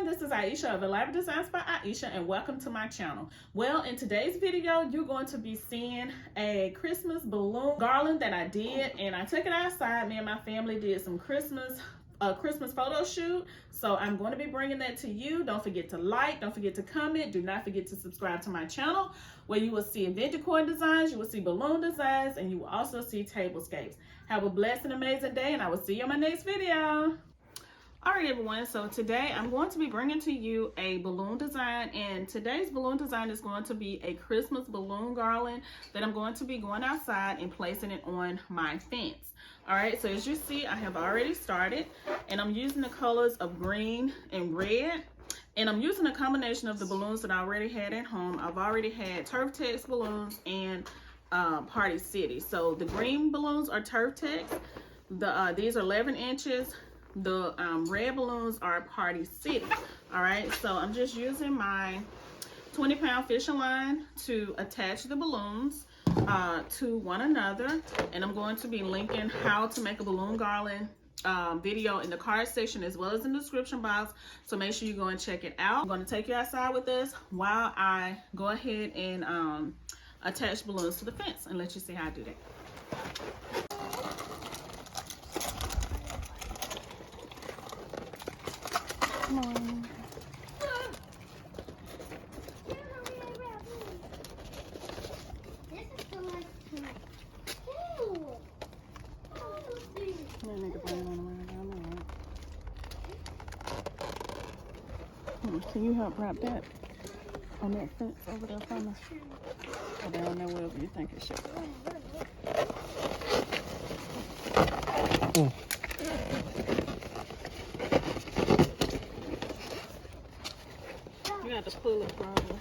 this is Aisha of Elaborate Designs by Aisha, and welcome to my channel. Well, in today's video, you're going to be seeing a Christmas balloon garland that I did, and I took it outside. Me and my family did some Christmas photo shoot, so I'm going to be bringing that to you. Don't forget to like, don't forget to comment, do not forget to subscribe to my channel, where you will see event decor designs, you will see balloon designs, and you will also see tablescapes. Have a blessed and amazing day, and I will see you in my next video. All right, everyone, so today I'm going to be bringing to you a balloon design, and today's balloon design is going to be a Christmas balloon garland that I'm going to be going outside and placing it on my fence. All right, so as you see, I have already started, and I'm using the colors of green and red, and I'm using a combination of the balloons that I already had at home. I've already had Turf Tex balloons and Party City. So the green balloons are Turf Tex. These are 11 inches. The red balloons are Party City. All right, so I'm just using my 20-pound fishing line to attach the balloons to one another, and I'm going to be linking how to make a balloon garland video in the card section as well as in the description box, so make sure you go and check it out. I'm going to take you outside with us while I go ahead and attach balloons to the fence and let you see how I do that. Come on. Can you help wrap that on that fence over there for me? Or down there, wherever you think it should go. You have to pull it probably.